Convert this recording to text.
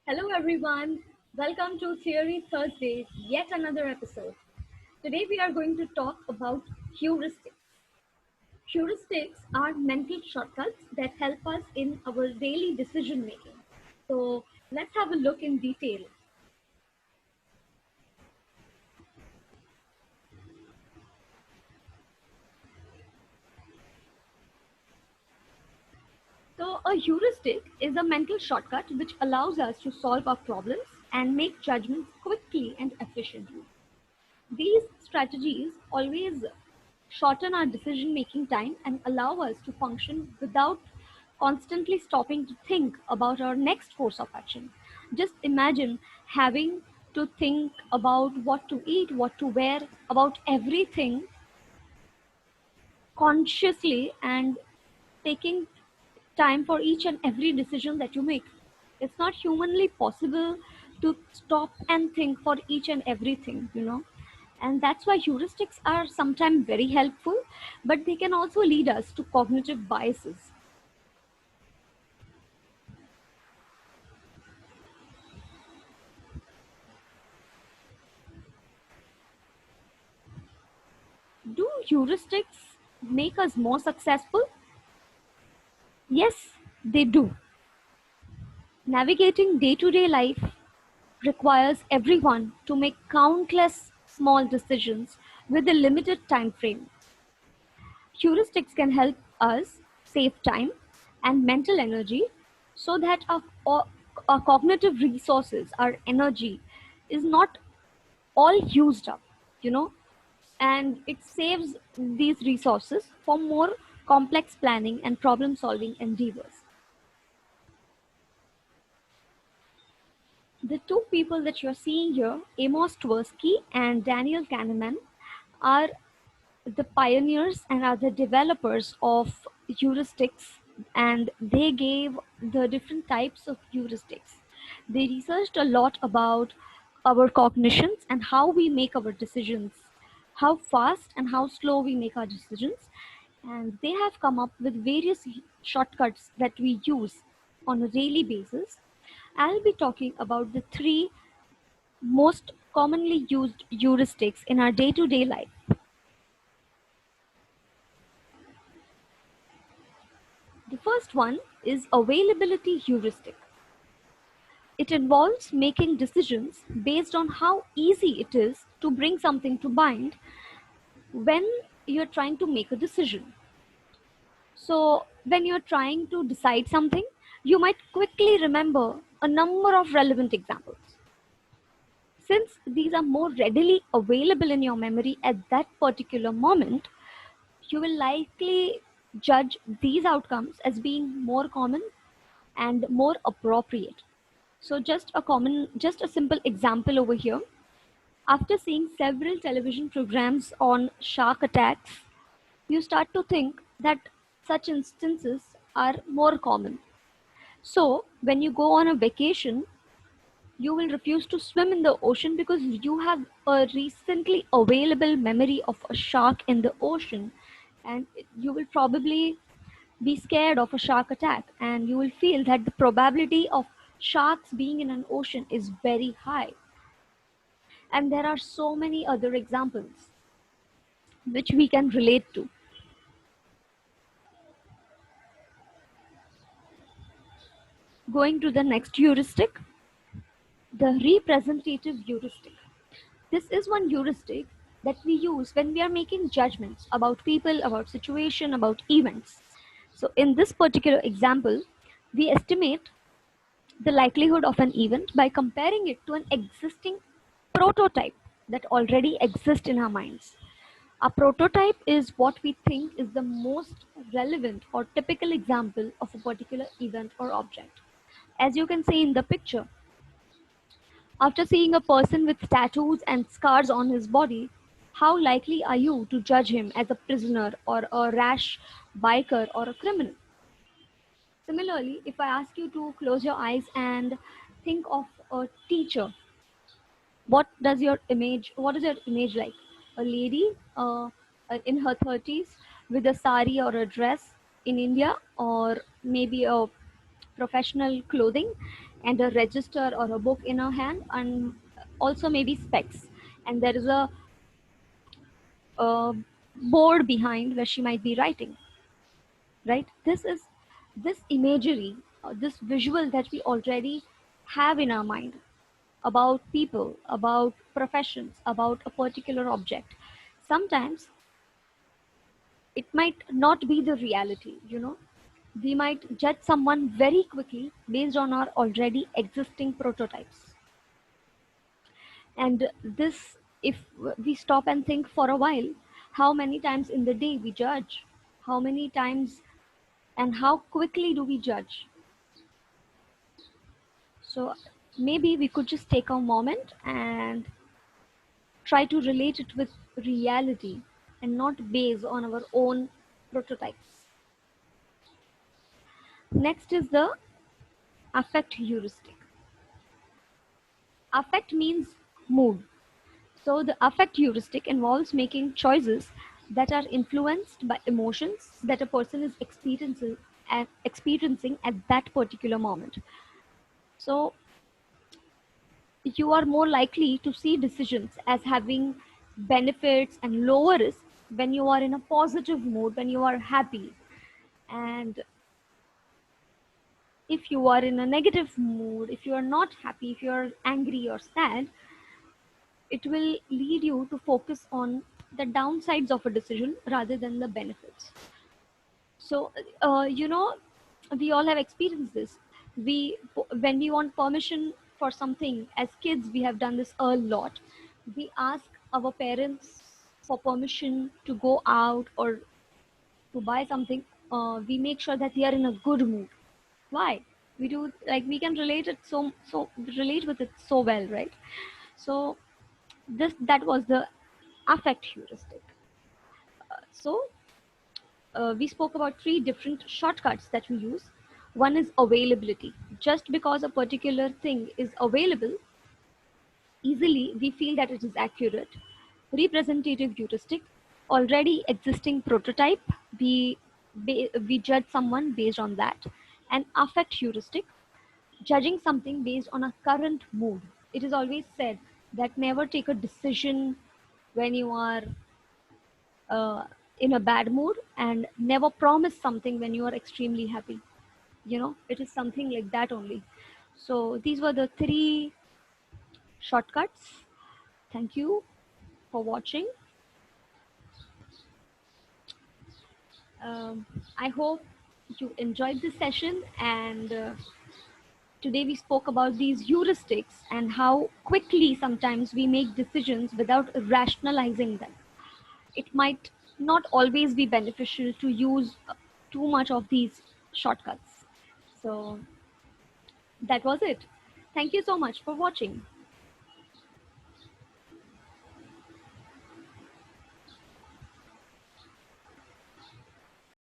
Hello, everyone. Welcome to Theory Thursdays, yet another episode. Today, we are going to talk about heuristics. Heuristics are mental shortcuts that help us in our daily decision making. So, let's have a look in detail. So, a heuristic is a mental shortcut which allows us to solve our problems and make judgments quickly and efficiently. These strategies always shorten our decision making time and allow us to function without constantly stopping to think about our next course of action. Just imagine having to think about what to eat, what to wear, about everything consciously and taking time for each and every decision that you make. It's not humanly possible to stop and think for each and everything. And that's why heuristics are sometimes very helpful, but they can also lead us to cognitive biases. Do heuristics make us more successful? Yes, they do. Navigating day to day life requires everyone to make countless small decisions with a limited time frame. Heuristics can help us save time and mental energy so that our cognitive resources, our energy, is not all used up, you know, and it saves these resources for more complex planning and problem solving endeavors. The two people that you're seeing here, Amos Tversky and Daniel Kahneman, are the pioneers and are the developers of heuristics, and they gave the different types of heuristics. They researched a lot about our cognitions and how we make our decisions, how fast and how slow we make our decisions, and they have come up with various shortcuts that we use on a daily basis. I'll be talking about the three most commonly used heuristics in our day-to-day life. The first one is availability heuristic. It involves making decisions based on how easy it is to bring something to mind when you're trying to make a decision. So, when you're trying to decide something, you might quickly remember a number of relevant examples. Since these are more readily available in your memory at that particular moment, you will likely judge these outcomes as being more common and more appropriate. So just a simple example over here. After seeing several television programs on shark attacks, you start to think that such instances are more common. So when you go on a vacation, you will refuse to swim in the ocean because you have a recently available memory of a shark in the ocean, and you will probably be scared of a shark attack, and you will feel that the probability of sharks being in an ocean is very high. And there are so many other examples which we can relate to. Going to the next heuristic, the representative heuristic. This is one heuristic that we use when we are making judgments about people, about situation, about events. So in this particular example, we estimate the likelihood of an event by comparing it to an existing prototype that already exists in our minds. A prototype is what we think is the most relevant or typical example of a particular event or object. As you can see in the picture, after seeing a person with tattoos and scars on his body, how likely are you to judge him as a prisoner or a rash biker or a criminal? Similarly, if I ask you to close your eyes and think of a teacher, what is your image like? A lady in her 30s with a sari or a dress in India, or maybe a professional clothing and a register or a book in her hand, and also maybe specs. And there is a board behind where she might be writing, right? This imagery, this visual that we already have in our mind about people, about professions, about a particular object. Sometimes it might not be the reality, you know. We might judge someone very quickly based on our already existing prototypes. And this, if we stop and think for a while, how many times in the day we judge, how many times and how quickly do we judge? So maybe we could just take a moment and try to relate it with reality and not based on our own prototypes. Next is the affect heuristic. Affect means mood. So the affect heuristic involves making choices that are influenced by emotions that a person is experiencing at that particular moment. So you are more likely to see decisions as having benefits and lower risk when you are in a positive mood, when you are happy. And if you are in a negative mood, if you are not happy, if you are angry or sad, it will lead you to focus on the downsides of a decision rather than the benefits. So, you know, we all have experienced this. When we want permission for something, as kids, we have done this a lot. We ask our parents for permission to go out or to buy something. We make sure that we are in a good mood. Why? We do, like, we can relate it so relate with it so well, right? So this that was the affect heuristic. So we spoke about three different shortcuts that we use. One is availability. Just because a particular thing is available easily, we feel that it is accurate. Representative heuristic, already existing prototype, we, we judge someone based on that. And affect heuristic, judging something based on a current mood. It is always said that never take a decision when you are uh, in a bad mood, and never promise something when you are extremely happy. You know, it is something like that only. So these were the three shortcuts. Thank you for watching. um, I hope you enjoyed this session, and today we spoke about these heuristics and how quickly sometimes we make decisions without rationalizing them. It might not always be beneficial to use too much of these shortcuts. So that was it. Thank you so much for watching.